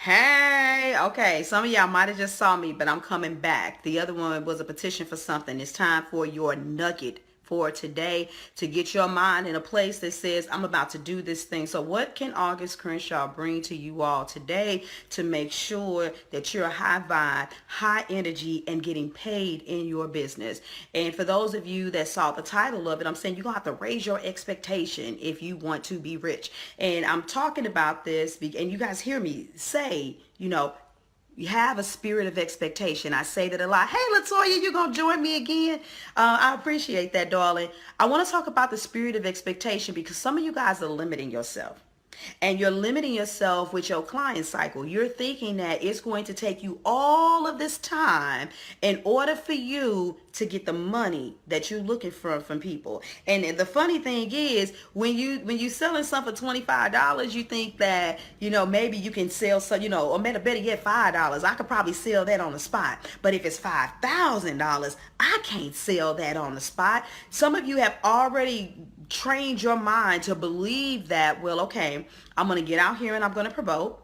Hey, okay. Some of y'all might have just saw me, but I'm coming back. The other one was a petition for something. It's time for your nugget for today to get your mind in a place that says, I'm about to do this thing. So what can August Crenshaw bring to you all today to make sure that you're high vibe, high energy, and getting paid in your business? And for those of you that saw the title of it, I'm saying you're going to have to raise your expectation if you want to be rich. And I'm talking about this, and you guys hear me say, you have a spirit of expectation. I say that a lot. Hey, Latoya, you gonna join me again? I appreciate that, darling. I want to talk about the spirit of expectation because some of you guys are limiting yourself. And you're limiting yourself with your client cycle. You're thinking that it's going to take you all of this time in order for you to get the money that you're looking for from people. And the funny thing is, when you selling something for $25, you think that maybe you can sell some, or better yet $5. I could probably sell that on the spot. But if it's $5,000, I can't sell that on the spot. Some of you have already trained your mind to believe that, well, okay, I'm going to get out here and I'm going to promote.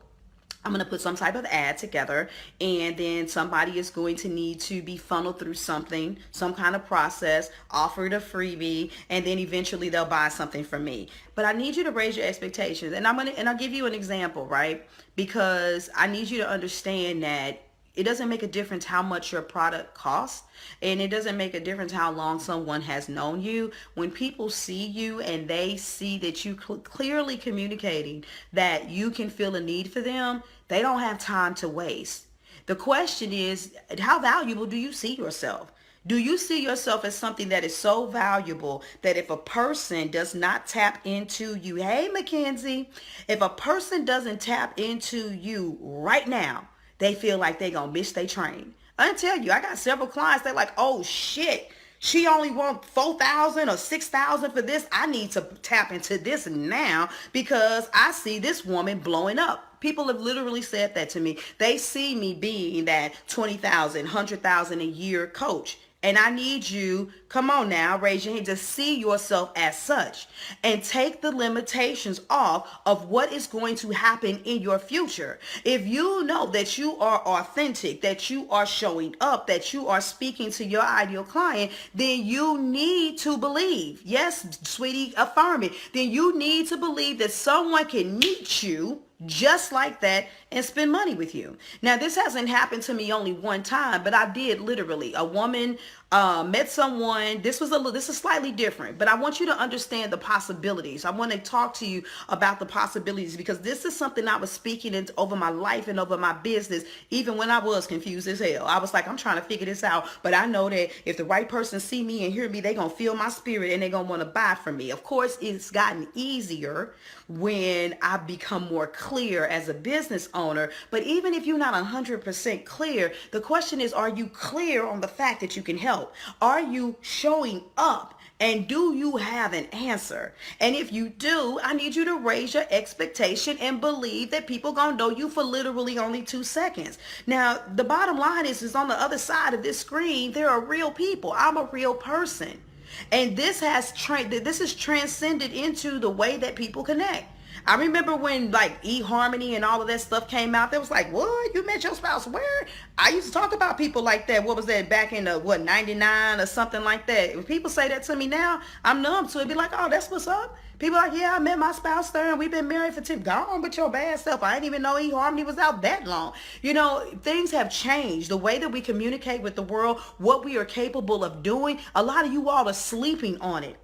I'm going to put some type of ad together, and then somebody is going to need to be funneled through something, some kind of process, offered a freebie, and then eventually they'll buy something from me. But I need you to raise your expectations. And I'll give you an example, right? Because I need you to understand that it doesn't make a difference how much your product costs, and it doesn't make a difference how long someone has known you. When people see you and they see that you clearly communicating that you can feel a need for them, they don't have time to waste. The question is, how valuable do you see yourself? Do you see yourself as something that is so valuable that if a person does not tap into you, hey, Mackenzie, if a person doesn't tap into you right now, they feel like they gonna miss their train. I tell you, I got several clients. They're like, oh shit, she only wants 4,000 or 6,000 for this. I need to tap into this now because I see this woman blowing up. People have literally said that to me. They see me being that 20,000, 100,000 a year coach. And I need you, come on now, raise your hand, to see yourself as such and take the limitations off of what is going to happen in your future. If you know that you are authentic, that you are showing up, that you are speaking to your ideal client, then you need to believe, yes, sweetie, affirm it, then you need to believe that someone can meet you just like that and spend money with you. Now, this hasn't happened to me only one time, but I did literally. A woman met someone. This is slightly different, but I want you to understand the possibilities. I want to talk to you about the possibilities because this is something I was speaking into over my life and over my business, even when I was confused as hell. I was like, I'm trying to figure this out, but I know that if the right person see me and hear me, they're going to feel my spirit and they're going to want to buy from me. Of course, it's gotten easier when I've become more clear as a business owner. But even if you're not 100% clear, the question is, are you clear on the fact that you can help? Are you showing up? And do you have an answer? And if you do, I need you to raise your expectation and believe that people gonna know you for literally only 2 seconds. Now, the bottom line is on the other side of this screen, there are real people. I'm a real person. And this has transcended into the way that people connect. I remember when like eHarmony and all of that stuff came out, they was like, what? You met your spouse where? I used to talk about people like that. What was that back in the 99 or something like that? When people say that to me now, I'm numb to it. Be like, oh, that's what's up. People are like, yeah, I met my spouse there and we've been married for 10. Go on with your bad self. I didn't even know eHarmony was out that long. Things have changed. The way that we communicate with the world, what we are capable of doing, a lot of you all are sleeping on it.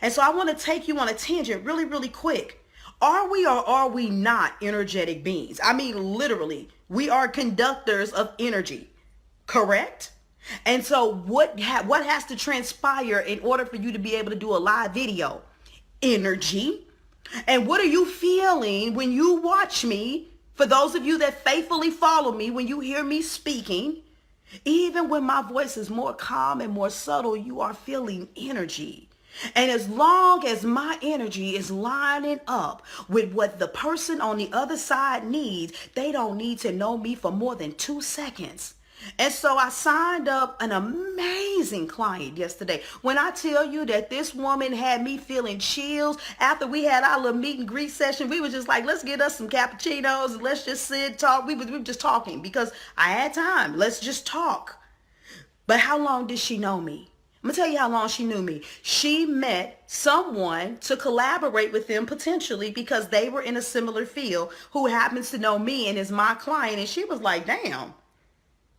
And so I want to take you on a tangent really, really quick. Are we or are we not energetic beings? I mean, literally, we are conductors of energy, correct? And so what has to transpire in order for you to be able to do a live video? Energy. And what are you feeling when you watch me? For those of you that faithfully follow me, when you hear me speaking, even when my voice is more calm and more subtle, you are feeling energy. And as long as my energy is lining up with what the person on the other side needs, they don't need to know me for more than 2 seconds. And so I signed up an amazing client yesterday. When I tell you that this woman had me feeling chills after we had our little meet and greet session, we were just like, let's get us some cappuccinos and let's just sit, talk. We were just talking because I had time. Let's just talk. But how long did she know me? I'm going to tell you how long she knew me. She met someone to collaborate with them potentially because they were in a similar field who happens to know me and is my client. And she was like, damn,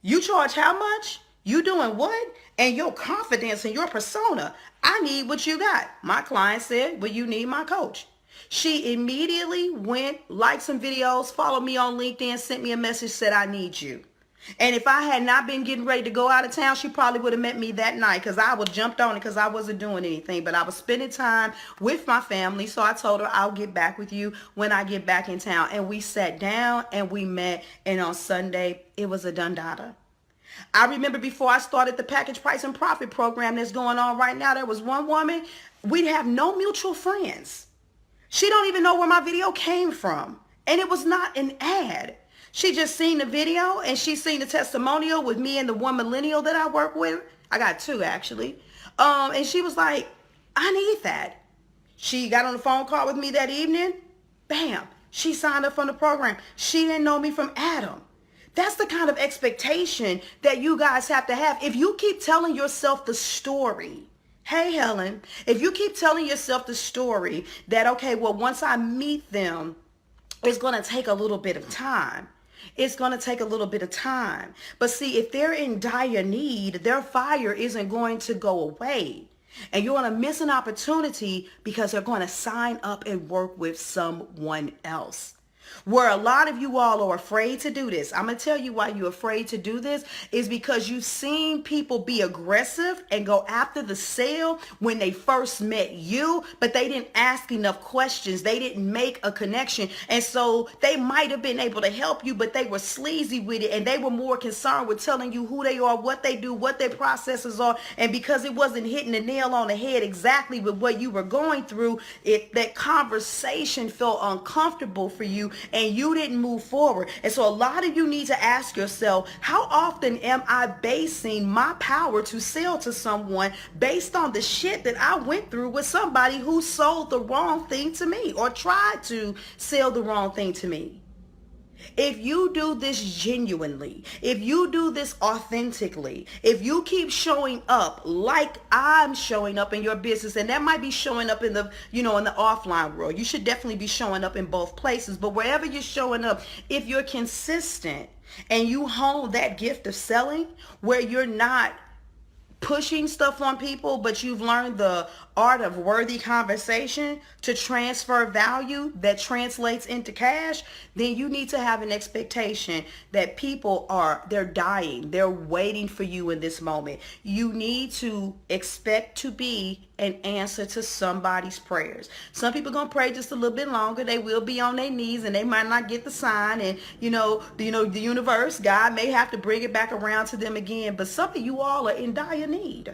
you charge how much? You doing what? And your confidence and your persona. I need what you got. My client said, well, you need my coach. She immediately went, liked some videos, followed me on LinkedIn, sent me a message, said, I need you. And if I had not been getting ready to go out of town, she probably would have met me that night because I would jumped on it because I wasn't doing anything. But I was spending time with my family. So I told her, I'll get back with you when I get back in town. And we sat down and we met. And on Sunday, it was a done data. I remember before I started the package price and profit program that's going on right now, there was one woman, we'd have no mutual friends. She don't even know where my video came from. And it was not an ad. She just seen the video and she seen the testimonial with me and the one millennial that I work with. I got two actually. And she was like, I need that. She got on the phone call with me that evening. Bam. She signed up for the program. She didn't know me from Adam. That's the kind of expectation that you guys have to have. If you keep telling yourself the story, hey, Helen, if you keep telling yourself the story that, okay, well, once I meet them, it's going to take a little bit of time. It's going to take a little bit of time. But see, if they're in dire need, their fire isn't going to go away. And you're going to miss an opportunity because they're going to sign up and work with someone else. Where a lot of you all are afraid to do this. I'm going to tell you why you're afraid to do this is because you've seen people be aggressive and go after the sale when they first met you, but they didn't ask enough questions. They didn't make a connection. And so they might have been able to help you, but they were sleazy with it. And they were more concerned with telling you who they are, what they do, what their processes are. And because it wasn't hitting the nail on the head exactly with what you were going through, that conversation felt uncomfortable for you. And you didn't move forward. And so a lot of you need to ask yourself, how often am I basing my power to sell to someone based on the shit that I went through with somebody who sold the wrong thing to me or tried to sell the wrong thing to me? If you do this genuinely, if you do this authentically, if you keep showing up like I'm showing up in your business, and that might be showing up in the, in the offline world. You should definitely be showing up in both places, but wherever you're showing up, if you're consistent and you hone that gift of selling where you're not pushing stuff on people, but you've learned the art of worthy conversation to transfer value that translates into cash, then you need to have an expectation that people they're dying. They're waiting for you in this moment. You need to expect to be an answer to somebody's prayers. Some people going to pray just a little bit longer. They will be on their knees and they might not get the sign. And, the universe, God may have to bring it back around to them again. But some of you all are in dire need.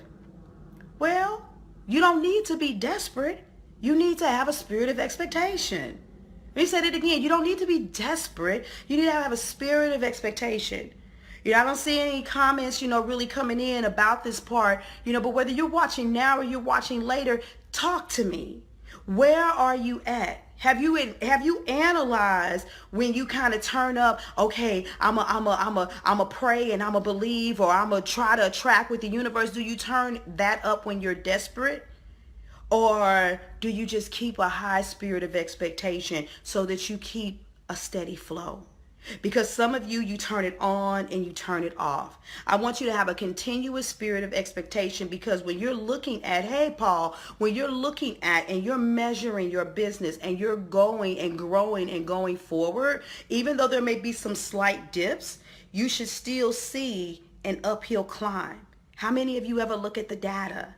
Well, you don't need to be desperate. You need to have a spirit of expectation. Let me say it again. You don't need to be desperate. You need to have a spirit of expectation. I don't see any comments, really coming in about this part, but whether you're watching now or you're watching later, talk to me. Where are you at? Have you analyzed when you kind of turn up, okay, I'm a pray and I'm a believe, or I'm a try to attract with the universe? Do you turn that up when you're desperate? Or do you just keep a high spirit of expectation so that you keep a steady flow? Because some of you turn it on and you turn it off. I want you to have a continuous spirit of expectation, because when you're looking at, hey, Paul, when you're looking at and you're measuring your business and you're going and growing and going forward, even though there may be some slight dips, you should still see an uphill climb. How many of you ever look at the data?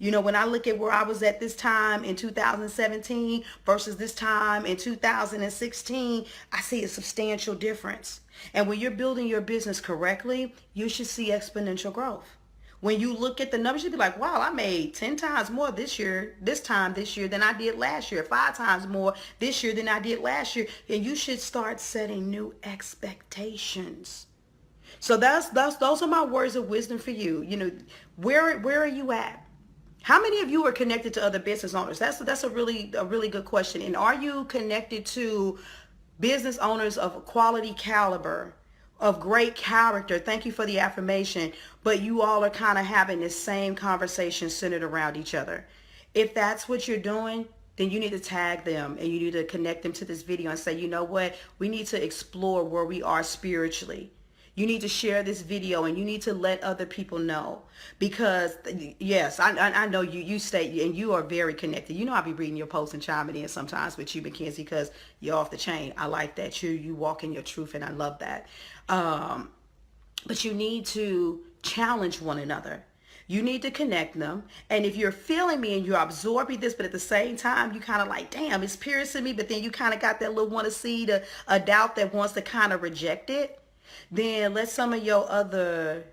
When I look at where I was at this time in 2017 versus this time in 2016, I see a substantial difference. And when you're building your business correctly, you should see exponential growth. When you look at the numbers, you'll be like, wow, I made 10 times more this year than I did last year, 5 times more this year than I did last year. And you should start setting new expectations. So those are my words of wisdom for you. You know, where are you at? How many of you are connected to other business owners? That's a really good question. And are you connected to business owners of quality caliber, of great character? Thank you for the affirmation. But you all are kind of having this same conversation centered around each other. If that's what you're doing, then you need to tag them and you need to connect them to this video and say, you know what? We need to explore where we are spiritually. You need to share this video and you need to let other people know, because yes, I know you stay and you are very connected. You know, I'll be reading your posts and chiming in sometimes with you, Mackenzie, because you're off the chain. I like that. You walk in your truth and I love that. But you need to challenge one another. You need to connect them. And if you're feeling me and you're absorbing this, but at the same time, you kind of like, damn, it's piercing me. But then you kind of got that little want to see a doubt that wants to kind of reject it. Then let some of your other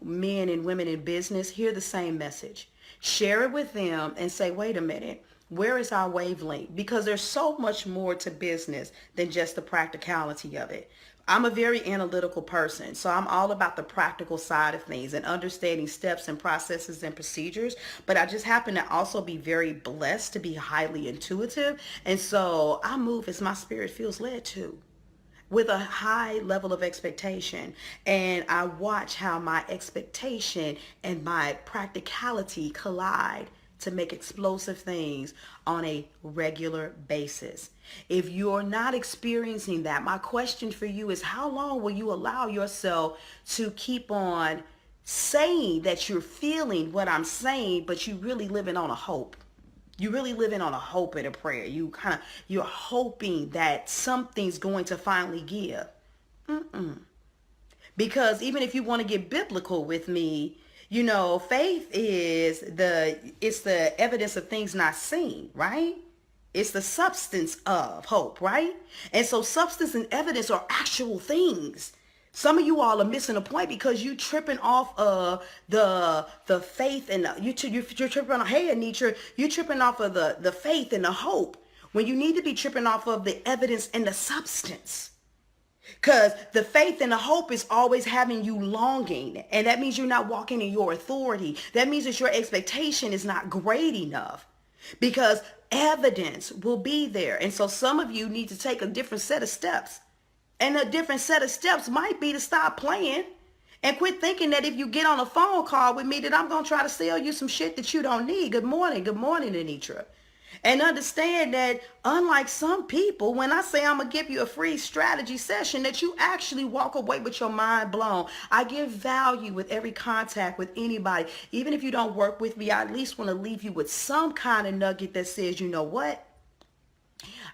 men and women in business hear the same message. Share it with them and say, wait a minute, where is our wavelength? Because there's so much more to business than just the practicality of it. I'm a very analytical person, so I'm all about the practical side of things and understanding steps and processes and procedures. But I just happen to also be very blessed to be highly intuitive. And so I move as my spirit feels led to, with a high level of expectation. And I watch how my expectation and my practicality collide to make explosive things on a regular basis. If you're not experiencing that, my question for you is, how long will you allow yourself to keep on saying that you're feeling what I'm saying, but you really living on a hope? You really living on a hope and a prayer. You're hoping that something's going to finally give. Because even if you want to get biblical with me, you know, faith is it's the evidence of things not seen, right? It's the substance of hope, right? And so substance and evidence are actual things. Some of you all are missing a point because you tripping off of the faith and you're tripping on, hey Anitra, you're tripping off of the faith and the hope when you need to be tripping off of the evidence and the substance. Because the faith and the hope is always having you longing. And that means you're not walking in your authority. That means that your expectation is not great enough, because evidence will be there. And so some of you need to take a different set of steps. And a different set of steps might be to stop playing and quit thinking that if you get on a phone call with me that I'm going to try to sell you some shit that you don't need. Good morning, Anitra. And understand that unlike some people, when I say I'm going to give you a free strategy session, that you actually walk away with your mind blown. I give value with every contact with anybody. Even if you don't work with me, I at least want to leave you with some kind of nugget that says, you know what?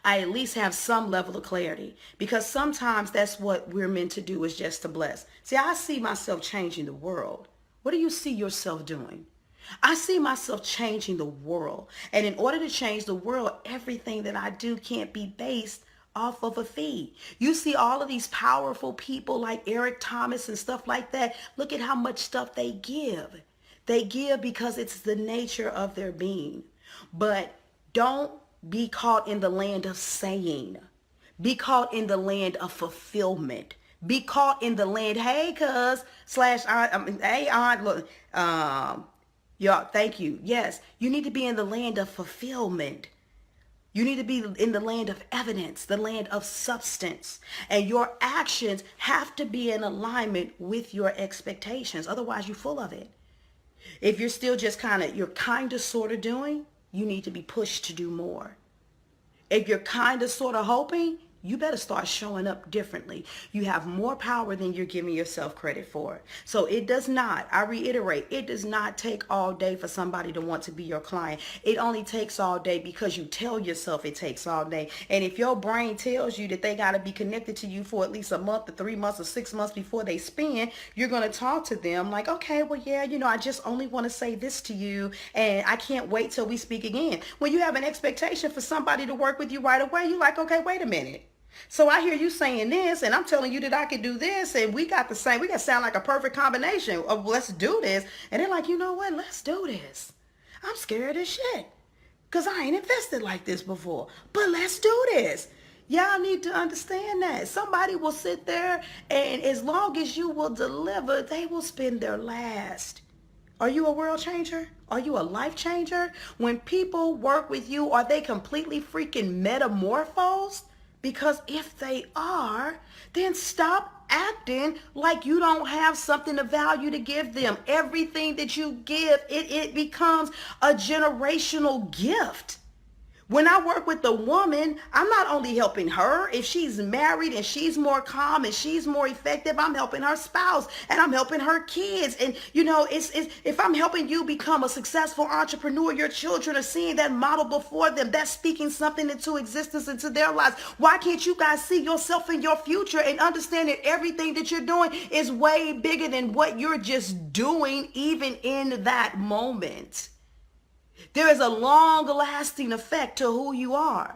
I at least have some level of clarity, because sometimes that's what we're meant to do, is just to bless. See, I see myself changing the world. What do you see yourself doing? I see myself changing the world. And in order to change the world, everything that I do can't be based off of a fee. You see all of these powerful people like Eric Thomas and stuff like that. Look at how much stuff they give. They give because it's the nature of their being. But don't be caught in the land of saying. Be caught in the land of fulfillment. Be caught in the land, hey, cuz, slash, hey, aunt, look, y'all, thank you. Yes, you need to be in the land of fulfillment. You need to be in the land of evidence, the land of substance. And your actions have to be in alignment with your expectations. Otherwise, you're full of it. If you're still just you're kind of sort of doing, you need to be pushed to do more. If you're kind of sort of hoping, you better start showing up differently. You have more power than you're giving yourself credit for. So it does not, I reiterate, it does not take all day for somebody to want to be your client. It only takes all day because you tell yourself it takes all day. And if your brain tells you that they got to be connected to you for at least a month or 3 months or 6 months before they spend, you're going to talk to them like, okay, well, yeah, you know, I just only want to say this to you and I can't wait till we speak again. When you have an expectation for somebody to work with you right away, you're like, okay, wait a minute. So I hear you saying this and I'm telling you that I can do this and we got to sound like a perfect combination of let's do this. And they're like, you know what? Let's do this. I'm scared as shit because I ain't invested like this before, but let's do this. Y'all need to understand that. Somebody will sit there and as long as you will deliver, they will spend their last. Are you a world changer? Are you a life changer? When people work with you, are they completely freaking metamorphosed? Because if they are, then stop acting like you don't have something of value to give them. Everything that you give, it becomes a generational gift. When I work with a woman, I'm not only helping her. If she's married and she's more calm and she's more effective, I'm helping her spouse and I'm helping her kids. And you know, it's if I'm helping you become a successful entrepreneur, your children are seeing that model before them. That's speaking something into existence into their lives. Why can't you guys see yourself in your future and understand that everything that you're doing is way bigger than what you're just doing even in that moment? There is a long-lasting effect to who you are.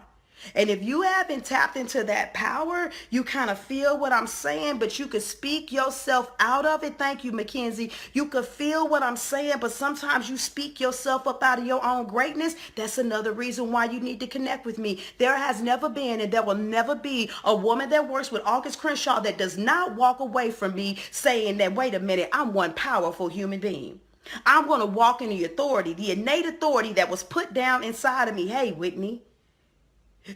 And if you haven't tapped into that power, you kind of feel what I'm saying, but you could speak yourself out of it. Thank you, Mackenzie. You could feel what I'm saying, but sometimes you speak yourself up out of your own greatness. That's another reason why you need to connect with me. There has never been and there will never be a woman that works with August Crenshaw that does not walk away from me saying that, wait a minute, I'm one powerful human being. I'm going to walk in the authority, the innate authority that was put down inside of me. Hey, Whitney,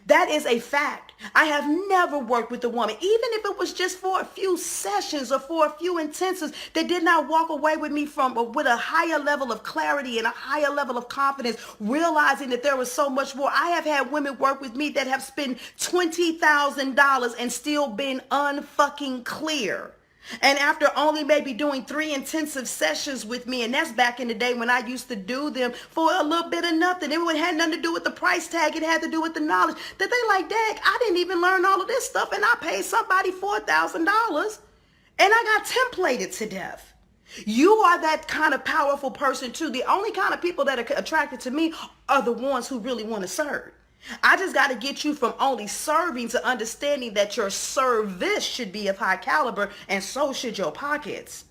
that is a fact. I have never worked with a woman, even if it was just for a few sessions or for a few intensives, that did not walk away with me with a higher level of clarity and a higher level of confidence, realizing that there was so much more. I have had women work with me that have spent $20,000 and still been unfucking clear. And after only maybe doing 3 intensive sessions with me, and that's back in the day when I used to do them for a little bit of nothing. It had nothing to do with the price tag. It had to do with the knowledge that they like, dang, I didn't even learn all of this stuff. And I paid somebody $4,000 and I got templated to death. You are that kind of powerful person too. The only kind of people that are attracted to me are the ones who really want to serve. I just got to get you from only serving to understanding that your service should be of high caliber, and so should your pockets.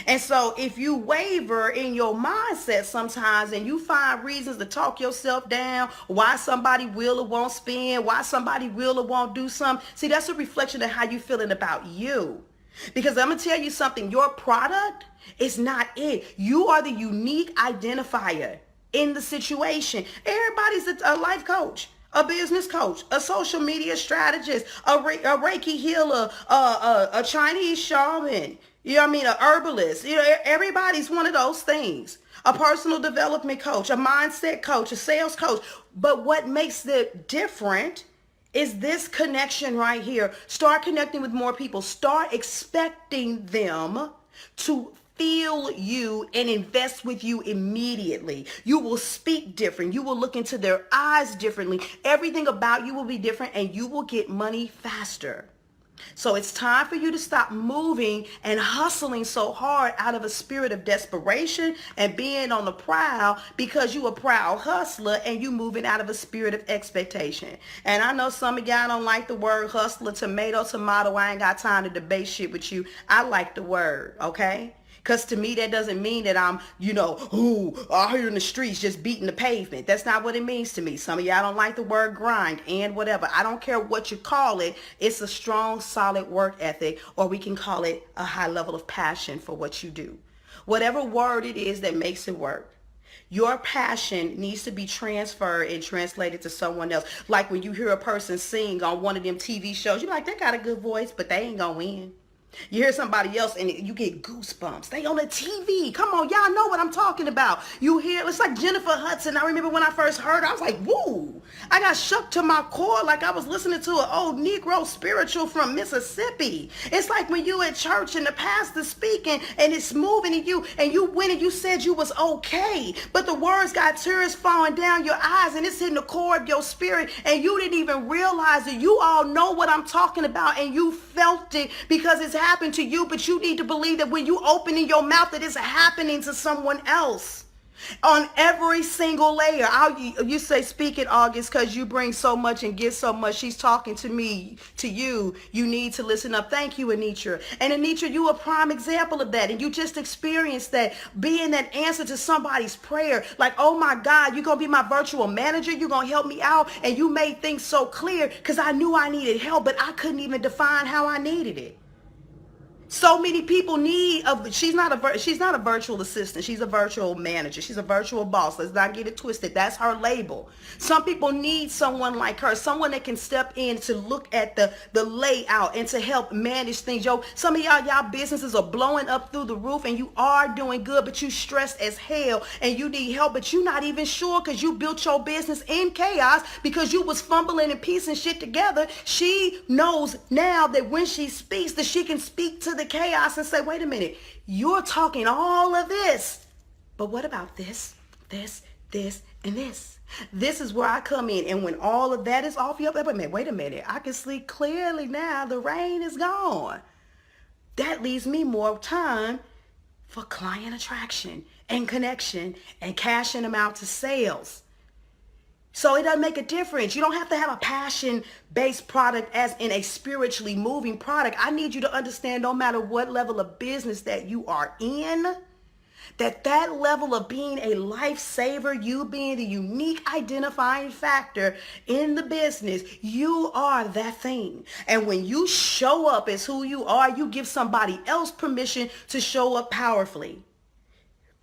And so if you waver in your mindset sometimes and you find reasons to talk yourself down, why somebody will or won't spend, why somebody will or won't do something, see, that's a reflection of how you feeling about you. Because I'm going to tell you something, your product is not it. You are the unique identifier in the situation. Everybody's a life coach, a business coach, a social media strategist, a Reiki healer, a Chinese shaman, you know what I mean, a herbalist. You know, everybody's one of those things. A personal development coach, a mindset coach, a sales coach. But what makes it different is this connection right here. Start connecting with more people. Start expecting them to feel you and invest with you immediately. You will speak different. You will look into their eyes differently. Everything about you will be different and you will get money faster. So it's time for you to stop moving and hustling so hard out of a spirit of desperation and being on the prowl because you a proud hustler and you moving out of a spirit of expectation. And I know some of y'all don't like the word hustler, tomato. I ain't got time to debate shit with you. I like the word, okay? Because to me, that doesn't mean that I'm, out here in the streets just beating the pavement. That's not what it means to me. Some of y'all don't like the word grind and whatever. I don't care what you call it. It's a strong, solid work ethic, or we can call it a high level of passion for what you do. Whatever word it is that makes it work. Your passion needs to be transferred and translated to someone else. Like when you hear a person sing on one of them TV shows, you're like, they got a good voice, but they ain't gonna win. You hear somebody else and you get goosebumps. They on the TV. Come on, y'all know what I'm talking about. You hear, it's like Jennifer Hudson. I remember when I first heard her, I was like, woo. I got shook to my core like I was listening to an old Negro spiritual from Mississippi. It's like when you at church and the pastor's speaking and it's moving in you and you went and you said you was okay. But the words got tears falling down your eyes and it's hitting the core of your spirit and you didn't even realize it. You all know what I'm talking about and you felt it because it's happened to you, but you need to believe that when you open in your mouth that it's happening to someone else. On every single layer. You say speak it, August, because you bring so much and give so much. She's talking to me, to you. You need to listen up. Thank you, Anitra. And Anitra, you a prime example of that. And you just experienced that, being that answer to somebody's prayer. Like, oh my God, you're going to be my virtual manager. You're going to help me out. And you made things so clear because I knew I needed help, but I couldn't even define how I needed it. So many people need she's not a virtual assistant. She's a virtual manager. She's a virtual boss. Let's not get it twisted. That's her label. Some people need someone like her, someone that can step in to look at the layout and to help manage things. Yo, some of y'all businesses are blowing up through the roof and you are doing good, but you stressed as hell and you need help, but you're not even sure because you built your business in chaos because you was fumbling and piecing shit together. She knows now that when she speaks, that she can speak to the chaos and say, wait a minute, you're talking all of this, but what about this, and this? This is where I come in. And when all of that is off your, wait a minute, I can see clearly now. The rain is gone. That leaves me more time for client attraction and connection and cashing them out to sales. So it doesn't make a difference. You don't have to have a passion-based product as in a spiritually moving product. I need you to understand, no matter what level of business that you are in, that level of being a lifesaver, you being the unique identifying factor in the business, you are that thing. And when you show up as who you are, you give somebody else permission to show up powerfully.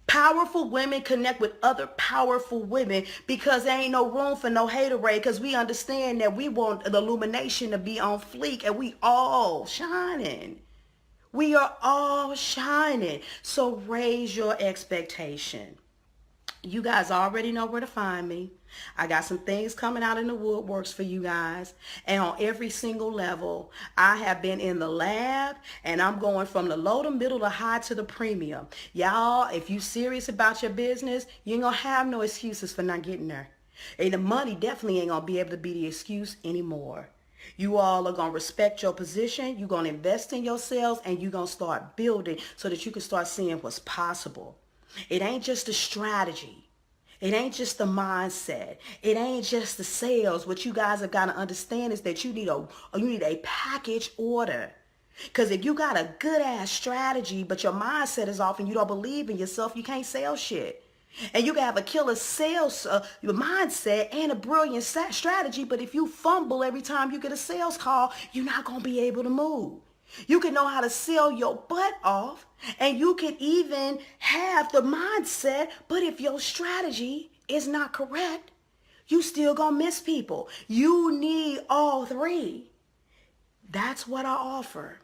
Powerful women connect with other powerful women because there ain't no room for no haterade, because we understand that we want the illumination to be on fleek and we all shining. We are all shining. So raise your expectation. You guys already know where to find me. I got some things coming out in the woodworks for you guys. And on every single level, I have been in the lab and I'm going from the low to middle to high to the premium. Y'all, if you serious about your business, you ain't gonna have no excuses for not getting there. And the money definitely ain't gonna be able to be the excuse anymore. You all are going to respect your position. You're going to invest in yourselves and you're going to start building so that you can start seeing what's possible. It ain't just a strategy. It ain't just the mindset. It ain't just the sales. What you guys have got to understand is that you need a package order. Because if you got a good ass strategy, but your mindset is off and you don't believe in yourself, you can't sell shit. And you can have a killer sales mindset and a brilliant strategy, but if you fumble every time you get a sales call, you're not going to be able to move. You can know how to sell your butt off, and you can even have the mindset, but if your strategy is not correct, you still going to miss people. You need all three. That's what I offer.